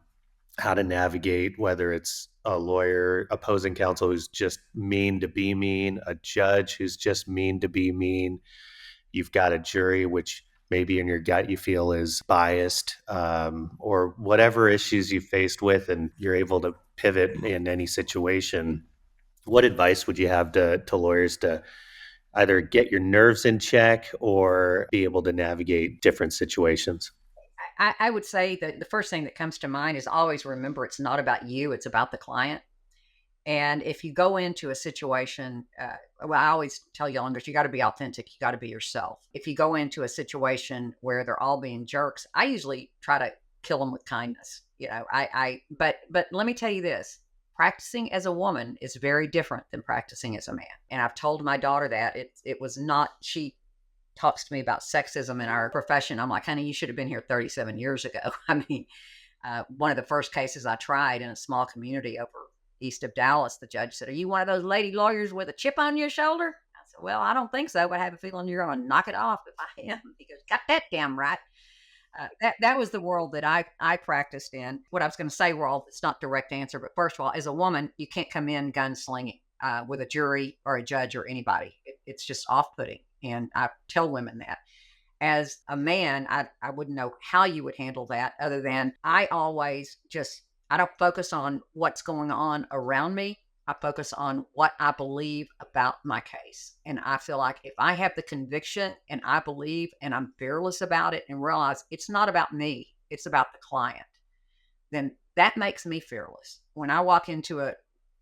how to navigate, whether it's a lawyer opposing counsel who's just mean to be mean, a judge who's just mean to be mean, you've got a jury which maybe in your gut you feel is biased, or whatever issues you faced with, and you're able to pivot in any situation? What advice would you have to lawyers to either get your nerves in check or be able to navigate different situations? I would say that the first thing that comes to mind is always remember it's not about you, it's about the client. And if you go into a situation, well, I always tell youngers, you got to be authentic. You got to be yourself. If you go into a situation where they're all being jerks, I usually try to kill them with kindness. But let me tell you this, practicing as a woman is very different than practicing as a man. And I've told my daughter that it was not, she talks to me about sexism in our profession. I'm like, honey, you should have been here 37 years ago. I mean, one of the first cases I tried in a small community over east of Dallas, the judge said, "Are you one of those lady lawyers with a chip on your shoulder?" I said, "Well, I don't think so, but I have a feeling you're going to knock it off if I am." He goes, "Got that damn right." That was the world that I practiced in. What I was going to say, Raul, it's not direct answer, but first of all, as a woman, you can't come in gunslinging with a jury or a judge or anybody. It's just off-putting. And I tell women that. As a man, I wouldn't know how you would handle that other than I don't focus on what's going on around me. I focus on what I believe about my case. And I feel like if I have the conviction and I believe and I'm fearless about it and realize it's not about me, it's about the client, then that makes me fearless. When I walk into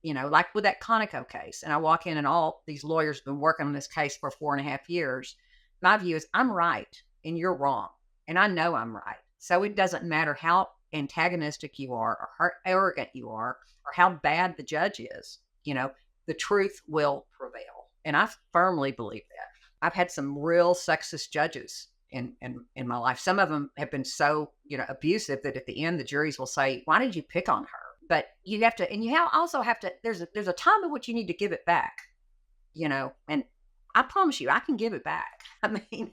like with that Conoco case, and I walk in and all these lawyers have been working on this case for 4.5 years, my view is I'm right and you're wrong. And I know I'm right. So it doesn't matter how antagonistic you are or how arrogant you are or how bad the judge is, the truth will prevail. And I firmly believe that. I've had some real sexist judges in my life. Some of them have been so, abusive that at the end, the juries will say, "Why did you pick on her?" But you have to, and also have to, there's a time in which you need to give it back, and I promise you, I can give it back. I mean,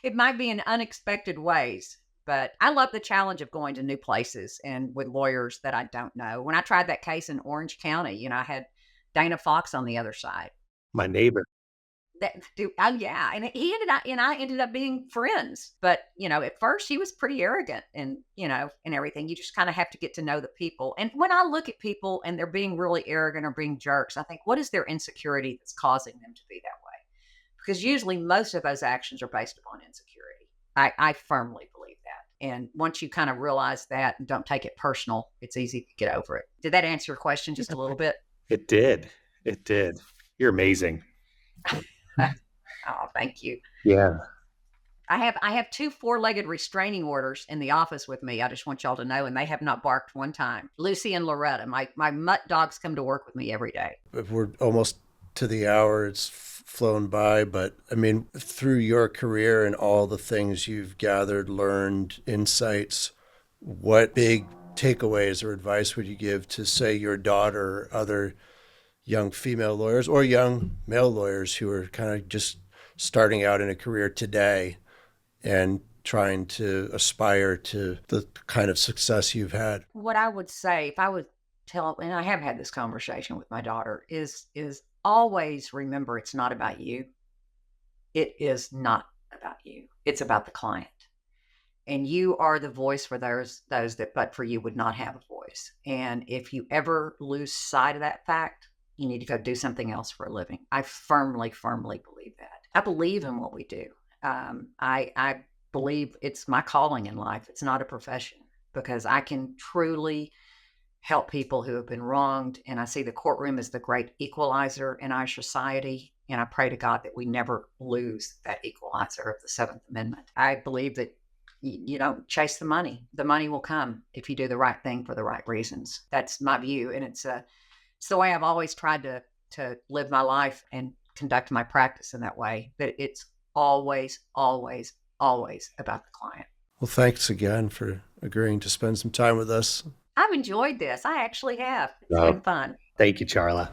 it might be in unexpected ways, but I love the challenge of going to new places and with lawyers that I don't know. When I tried that case in Orange County, I had Dana Fox on the other side. My neighbor. Oh yeah, and I ended up being friends. But at first he was pretty arrogant, and and everything. You just kind of have to get to know the people. And when I look at people and they're being really arrogant or being jerks, I think, what is their insecurity that's causing them to be that way? Because usually most of those actions are based upon insecurity. I firmly believe that. And once you kind of realize that and don't take it personal, it's easy to get over it. Did that answer your question just a little bit? It did. It did. You're amazing. Oh, thank you. Yeah. I have 2 4-legged restraining orders in the office with me. I just want y'all to know, and they have not barked one time. Lucy and Loretta, my mutt dogs, come to work with me every day. we're almost to the hour. It's flown by, but I mean, through your career and all the things you've gathered, learned, insights, what big takeaways or advice would you give to, say, your daughter or other young female lawyers or young male lawyers who are kind of just starting out in a career today and trying to aspire to the kind of success you've had? What I would say, if I would tell, and I have had this conversation with my daughter, is always remember it's not about you. It is not about you. It's about the client. And you are the voice for those that but for you would not have a voice. And if you ever lose sight of that fact, you need to go do something else for a living. I firmly, firmly believe that. I believe in what we do. I believe it's my calling in life. It's not a profession, because I can truly help people who have been wronged. And I see the courtroom as the great equalizer in our society. And I pray to God that we never lose that equalizer of the Seventh Amendment. I believe that you don't chase the money. The money will come if you do the right thing for the right reasons. That's my view. And it's the way I've always tried to live my life and conduct my practice in that way, that it's always, always, always about the client. Well, thanks again for agreeing to spend some time with us. I've enjoyed this. I actually have. It's been fun. Thank you, Charla.